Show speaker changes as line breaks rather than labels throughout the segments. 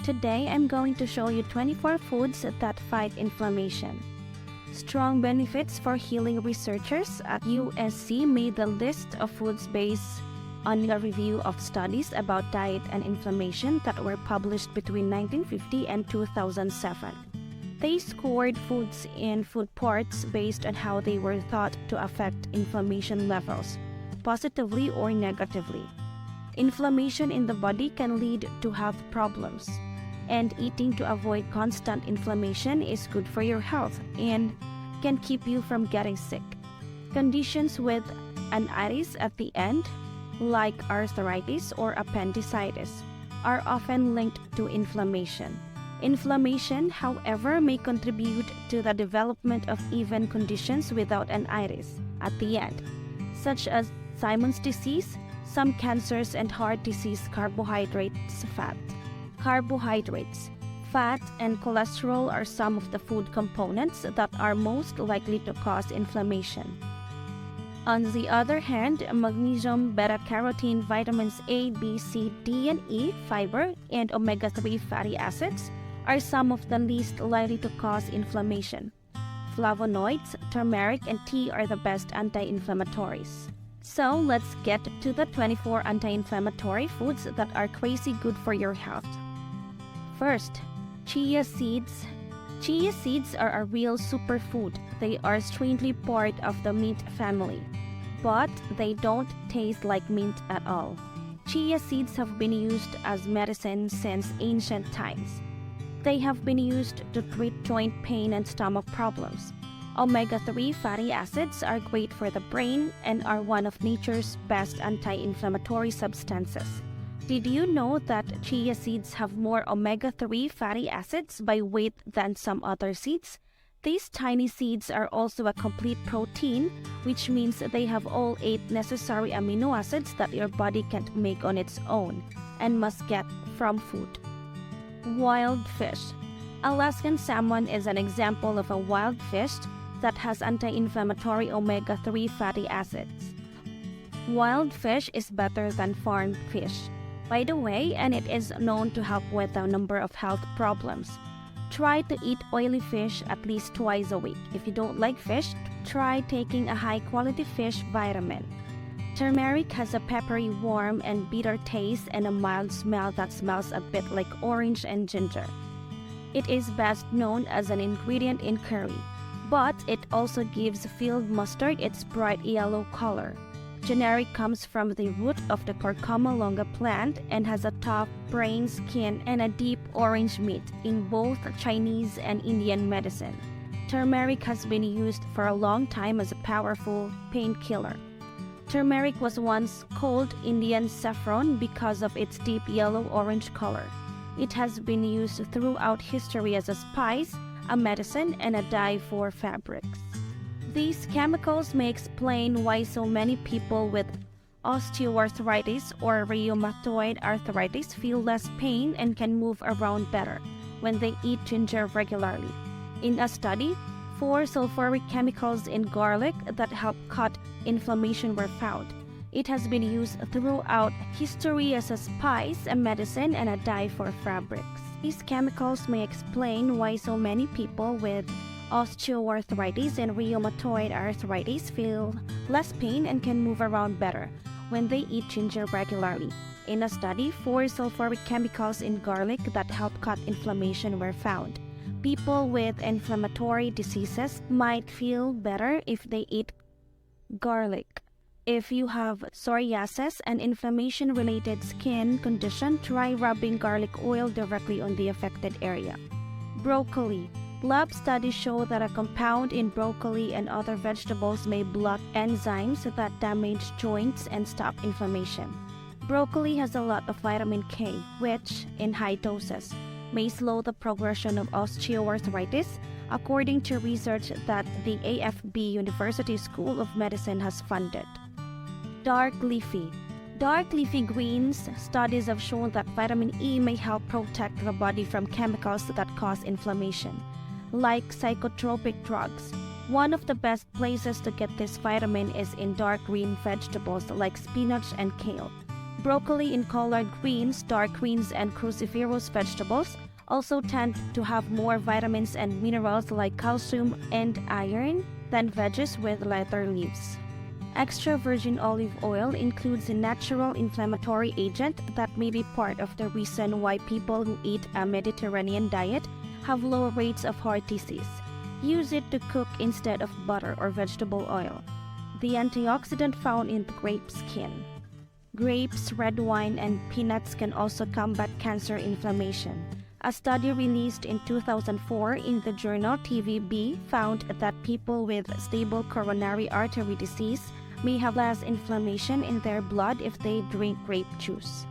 Today, I'm going to show you 24 foods that fight inflammation. Strong benefits for healing. Researchers at USC made the list of foods based on a review of studies about diet and inflammation that were published between 1950 and 2007. They scored foods in food parts based on how they were thought to affect inflammation levels, positively or negatively. Inflammation in the body can lead to health problems, and eating to avoid constant inflammation is good for your health and can keep you from getting sick. Conditions with an itis at the end, like arthritis or appendicitis, are often linked to inflammation. Inflammation, however, may contribute to the development of even conditions without an itis at the end, such as Simon's disease, some cancers, and heart disease. Carbohydrates, fat, and cholesterol are some of the food components that are most likely to cause inflammation. On the other hand, magnesium, beta-carotene, vitamins A, B, C, D, and E, fiber, and omega-3 fatty acids are some of the least likely to cause inflammation. Flavonoids, turmeric, and tea are the best anti-inflammatories. So let's get to the 24 anti-inflammatory foods that are crazy good for your health. First, chia seeds. Chia seeds are a real superfood. They are strangely part of the mint family, but they don't taste like mint at all. Chia seeds have been used as medicine since ancient times. They have been used to treat joint pain and stomach problems. Omega-3 fatty acids are great for the brain and are one of nature's best anti-inflammatory substances. Did you know that chia seeds have more omega-3 fatty acids by weight than some other seeds? These tiny seeds are also a complete protein, which means they have all 8 necessary amino acids that your body can't make on its own and must get from food. Wild fish. Alaskan salmon is an example of a wild fish that has anti-inflammatory omega-3 fatty acids. Wild fish is better than farmed fish, by the way, and it is known to help with a number of health problems. Try to eat oily fish at least twice a week. If you don't like fish, try taking a high-quality fish vitamin. Turmeric has a peppery, warm, and bitter taste and a mild smell that smells a bit like orange and ginger. It is best known as an ingredient in curry, but it also gives field mustard its bright yellow color. Turmeric comes from the root of the Curcuma longa plant and has a tough, brain skin and a deep orange meat in both Chinese and Indian medicine. Turmeric has been used for a long time as a powerful painkiller. Turmeric was once called Indian saffron because of its deep yellow-orange color. It has been used throughout history as a spice, a medicine, and a dye for fabrics. These chemicals may explain why so many people with osteoarthritis or rheumatoid arthritis feel less pain and can move around better when they eat ginger regularly. In a study, 4 sulfuric chemicals in garlic that help cut inflammation were found. It has been used throughout history as a spice, a medicine, and a dye for fabrics. These chemicals may explain why so many people with osteoarthritis and rheumatoid arthritis feel less pain and can move around better when they eat ginger regularly. In a study, 4 sulfuric chemicals in garlic that help cut inflammation were found. People with inflammatory diseases might feel better if they eat garlic. If you have psoriasis, an inflammation-related skin condition, try rubbing garlic oil directly on the affected area. Broccoli. Lab studies show that a compound in broccoli and other vegetables may block enzymes that damage joints and stop inflammation. Broccoli has a lot of vitamin K, which, in high doses, may slow the progression of osteoarthritis, according to research that the AFB University School of Medicine has funded. Dark leafy. Dark leafy greens, studies have shown that vitamin E may help protect the body from chemicals that cause inflammation, like psychotropic drugs. One of the best places to get this vitamin is in dark green vegetables like spinach and kale. Broccoli in collard greens, dark greens, and cruciferous vegetables also tend to have more vitamins and minerals like calcium and iron than veggies with lighter leaves. Extra virgin olive oil includes a natural inflammatory agent that may be part of the reason why people who eat a Mediterranean diet have lower rates of heart disease. Use it to cook instead of butter or vegetable oil. The antioxidant found in the grape skin. Grapes, red wine, and peanuts can also combat cancer inflammation. A study released in 2004 in the journal TVB found that people with stable coronary artery disease may have less inflammation in their blood if they drink grape juice.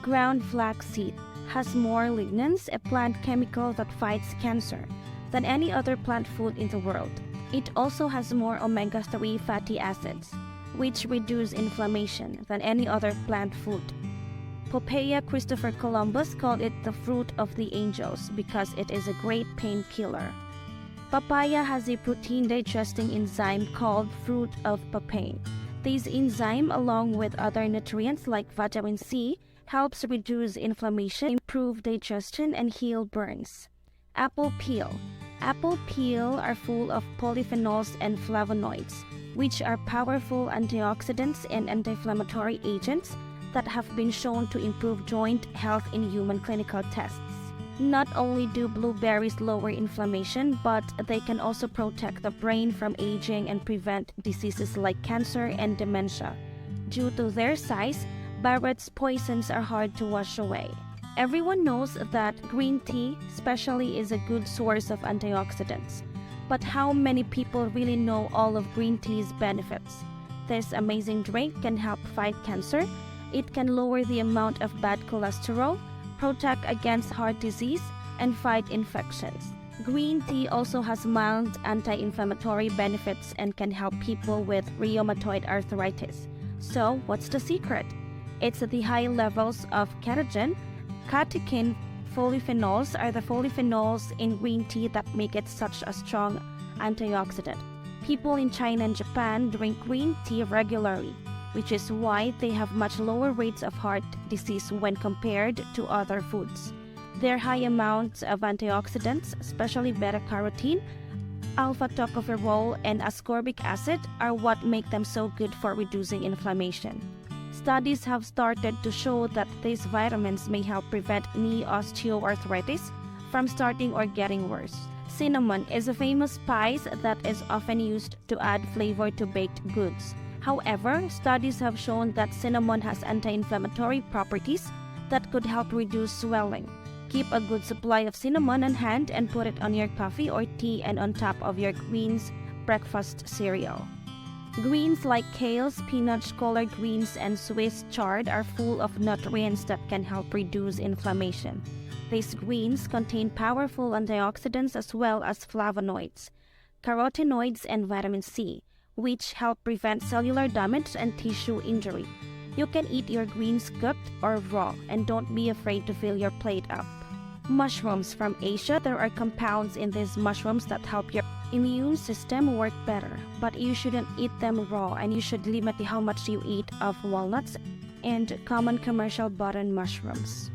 Ground flaxseed has more lignans, a plant chemical that fights cancer, than any other plant food in the world. It also has more omega-3 fatty acids, which reduce inflammation, than any other plant food. Poppaea Christopher Columbus called it the fruit of the angels because it is a great painkiller. Papaya has a protein-digesting enzyme called fruit of papain. This enzyme, along with other nutrients like vitamin C, helps reduce inflammation, improve digestion, and heal burns. Apple peel. Apple peel are full of polyphenols and flavonoids, which are powerful antioxidants and anti-inflammatory agents that have been shown to improve joint health in human clinical tests. Not only do blueberries lower inflammation, but they can also protect the brain from aging and prevent diseases like cancer and dementia. Due to their size, Barrett's poisons are hard to wash away. Everyone knows that green tea, especially, is a good source of antioxidants. But how many people really know all of green tea's benefits? This amazing drink can help fight cancer. It can lower the amount of bad cholesterol, protect against heart disease, and fight infections. Green tea also has mild anti-inflammatory benefits and can help people with rheumatoid arthritis. So, what's the secret? It's the high levels of catechin, polyphenols are the polyphenols in green tea that make it such a strong antioxidant. People in China and Japan drink green tea regularly, which is why they have much lower rates of heart disease when compared to other foods. Their high amounts of antioxidants, especially beta-carotene, alpha-tocopherol, and ascorbic acid, are what make them so good for reducing inflammation. Studies have started to show that these vitamins may help prevent knee osteoarthritis from starting or getting worse. Cinnamon is a famous spice that is often used to add flavor to baked goods. However, studies have shown that cinnamon has anti-inflammatory properties that could help reduce swelling. Keep a good supply of cinnamon on hand and put it on your coffee or tea and on top of your greens breakfast cereal. Greens like kale, spinach, collard greens, and Swiss chard are full of nutrients that can help reduce inflammation. These greens contain powerful antioxidants as well as flavonoids, carotenoids, and vitamin C, which help prevent cellular damage and tissue injury. You can eat your greens cooked or raw, and don't be afraid to fill your plate up. Mushrooms from Asia. There are compounds in these mushrooms that help your immune system work better, but you shouldn't eat them raw, and you should limit how much you eat of walnuts and common commercial button mushrooms.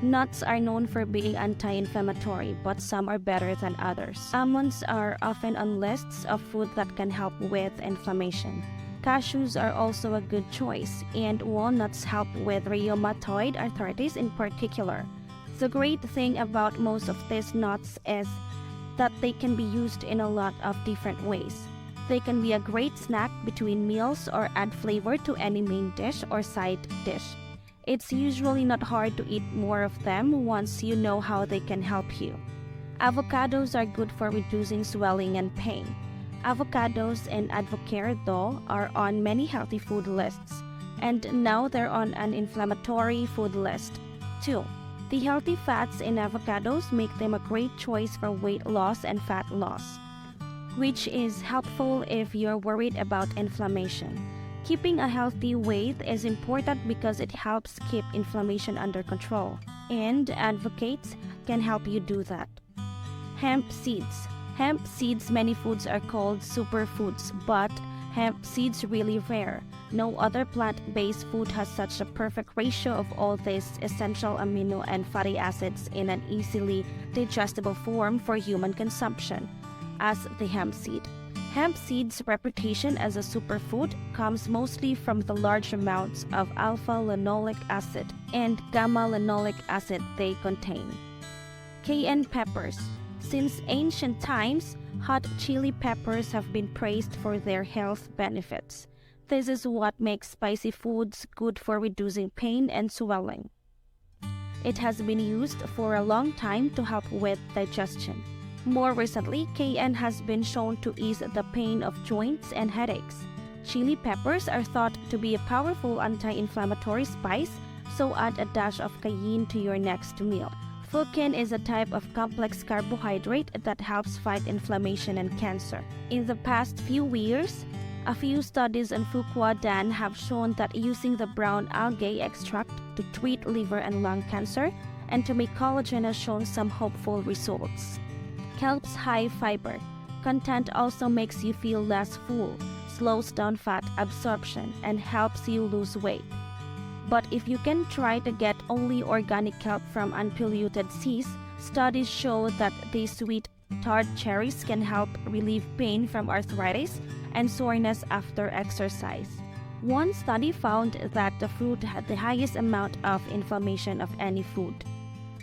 Nuts are known for being anti-inflammatory, but some are better than others. Almonds are often on lists of food that can help with inflammation. Cashews are also a good choice, and walnuts help with rheumatoid arthritis in particular. The great thing about most of these nuts is that they can be used in a lot of different ways. They can be a great snack between meals or add flavor to any main dish or side dish. It's usually not hard to eat more of them once you know how they can help you. Avocados are good for reducing swelling and pain. Avocados and avocado are on many healthy food lists, and now they're on an inflammatory food list too. The healthy fats in avocados make them a great choice for weight loss and fat loss, which is helpful if you're worried about inflammation. Keeping a healthy weight is important because it helps keep inflammation under control, and advocates can help you do that. Hemp seeds. Hemp seeds, many foods are called superfoods, but hemp seeds really rare. No other plant-based food has such a perfect ratio of all these essential amino and fatty acids in an easily digestible form for human consumption, as the hemp seed. Hemp seed's reputation as a superfood comes mostly from the large amounts of alpha-linoleic acid and gamma-linoleic acid they contain. Cayenne peppers. Since ancient times, hot chili peppers have been praised for their health benefits. This is what makes spicy foods good for reducing pain and swelling. It has been used for a long time to help with digestion. More recently, cayenne has been shown to ease the pain of joints and headaches. Chili peppers are thought to be a powerful anti-inflammatory spice, so add a dash of cayenne to your next meal. Fukin is a type of complex carbohydrate that helps fight inflammation and cancer. In the past few years, a few studies on Fuqua Dan have shown that using the brown algae extract to treat liver and lung cancer and to make collagen has shown some hopeful results. Kelp's high fiber content also makes you feel less full, slows down fat absorption, and helps you lose weight. But if you can try to get only organic kelp from unpolluted seas, studies show that these sweet tart cherries can help relieve pain from arthritis and soreness after exercise. One study found that the fruit had the highest amount of inflammation of any food.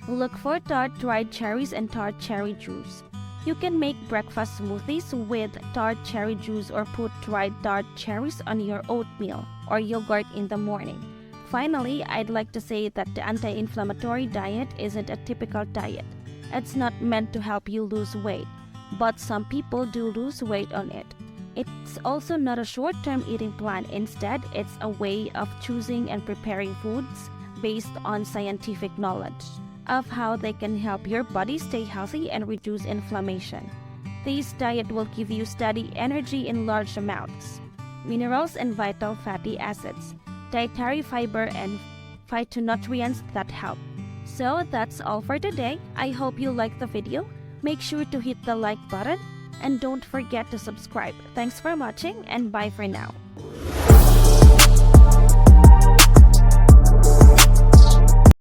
Look for tart dried cherries and tart cherry juice. You can make breakfast smoothies with tart cherry juice or put dried tart cherries on your oatmeal or yogurt in the morning. Finally, I'd like to say that the anti-inflammatory diet isn't a typical diet. It's not meant to help you lose weight, but some people do lose weight on it. It's also not a short-term eating plan. Instead, it's a way of choosing and preparing foods based on scientific knowledge of how they can help your body stay healthy and reduce inflammation. This diet will give you steady energy in large amounts, minerals and vital fatty acids, dietary fiber, and phytonutrients that help. So that's all for today. I hope you liked the video. Make sure to hit the like button and don't forget to subscribe. Thanks for watching and bye for now.